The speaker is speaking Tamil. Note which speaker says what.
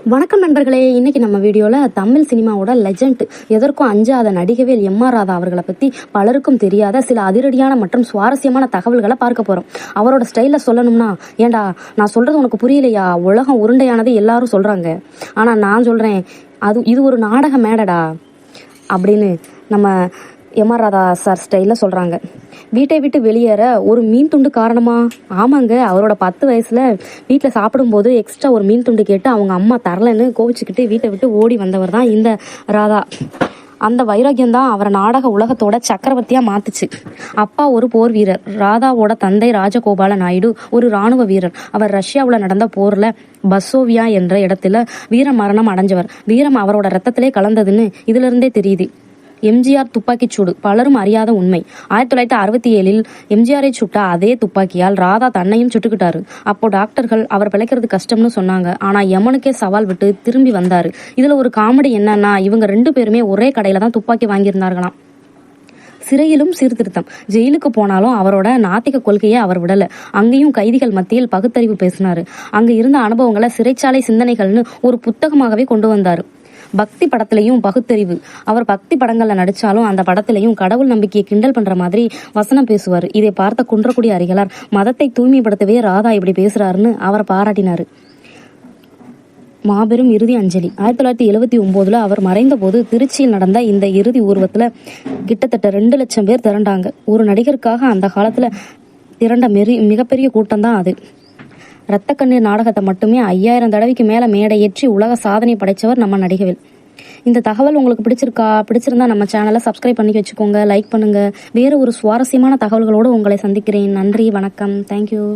Speaker 1: வணக்கம் நண்பர்களே, இன்னைக்கு நம்ம வீடியோல தமிழ் சினிமாவோட லெஜண்ட், எதற்கும் அஞ்சாத நடிகவேல் எம்.ஆர். ராதா அவர்களை பத்தி பலருக்கும் தெரியாத சில அதிரடியான மற்றும் சுவாரஸ்யமான தகவல்களை பார்க்க போறோம். அவரோட ஸ்டைல சொல்லணும்னா, ஏண்டா நான் சொல்றது உனக்கு புரியலையா, உலகம் உருண்டையானது எல்லாரும் சொல்றாங்க, ஆனா நான் சொல்றேன் இது ஒரு நாடக மேடடா அப்படின்னு நம்ம எம்.ஆர். ராதா சார் ஸ்டைல சொல்றாங்க. வீட்டை விட்டு வெளியேற ஒரு மீன் துண்டு காரணமா? ஆமாங்க, அவரோட 10 வயசுல வீட்டில் சாப்பிடும்போது எக்ஸ்ட்ரா ஒரு மீன் துண்டு கேட்டு அவங்க அம்மா தரலன்னு கோவிச்சுக்கிட்டு வீட்டை விட்டு ஓடி வந்தவர் தான் இந்த ராதா. அந்த வைராக்கியம் தான் அவரை நாடக உலகத்தோட சக்கரவர்த்தியா மாத்துச்சு. அப்பா ஒரு போர் வீரர், ராதாவோட தந்தை ராஜகோபால நாயுடு ஒரு ராணுவ வீரர். அவர் ரஷ்யாவில் நடந்த போர்ல பசோவியா என்ற இடத்துல வீர மரணம் அடைஞ்சவர். வீரம் அவரோட ரத்தத்திலே கலந்ததுன்னு இதுல இருந்தே தெரியுது. எம்ஜிஆர் துப்பாக்கி சூடு பலரும் அறியாத உண்மை. 1967 எம்ஜிஆரை சுட்ட அதே துப்பாக்கியால் ராதா தன்னையும் சுட்டுக்கிட்டாரு. அப்போ டாக்டர்கள் அவர் பிழைக்கிறது கஷ்டம்னு சொன்னாங்க. ஆனா யமனுக்கே சவால் விட்டு திரும்பி வந்தாரு. இதுல ஒரு காமெடி என்னன்னா, இவங்க 2 பேருமே ஒரே கடையில தான் துப்பாக்கி வாங்கியிருந்தார்களாம். சிறையிலும் சீர்திருத்தம், ஜெயிலுக்கு போனாலும் அவரோட நாத்திக கொள்கையை அவர் விடல. அங்கேயும் கைதிகள் மத்தியில் பகுத்தறிவு பேசினாரு. அங்க இருந்த அனுபவங்களை சிறைச்சாலை சிந்தனைகள்னு ஒரு புத்தகமாகவே கொண்டு வந்தாரு. பக்தி படத்திலையும் பகுத்தறிவு. அவர் பக்தி படங்கள்ல நடிச்சாலும் அந்த படத்திலையும் கடவுள் நம்பிக்கையை கிண்டல் பண்ற மாதிரி வசனம் பேசுவார். இதை பார்த்த குன்றக்குடி அடிகளார் மதத்தை தூய்மைப்படுத்தவே ராதா இப்படி பேசுறாருன்னு அவரை பாராட்டினாரு. மாபெரும் இறுதி அஞ்சலி. 1979 அவர் மறைந்த போது திருச்சியில் நடந்த இந்த இறுதி ஊர்வலத்துல கிட்டத்தட்ட 2 லட்சம் பேர் திரண்டாங்க. ஒரு நடிகருக்காக அந்த காலத்துல திரண்ட மிகப்பெரிய கூட்டம் தான் அது. ரத்த கண்ணீர் நாடகத்தை மட்டுமே 5000 தடவைக்கு மேல மேடை ஏற்றி உலக சாதனை படைச்சவர் நம்ம நடிகவேல். இந்த தகவல் உங்களுக்கு பிடிச்சிருந்தா நம்ம சேனலை சப்ஸ்கிரைப் பண்ணி வச்சுக்கோங்க, லைக் பண்ணுங்க. வேறு ஒரு சுவாரஸ்யமான தகவல்களோடு உங்களை சந்திக்கிறேன். நன்றி, வணக்கம், தேங்க்யூ.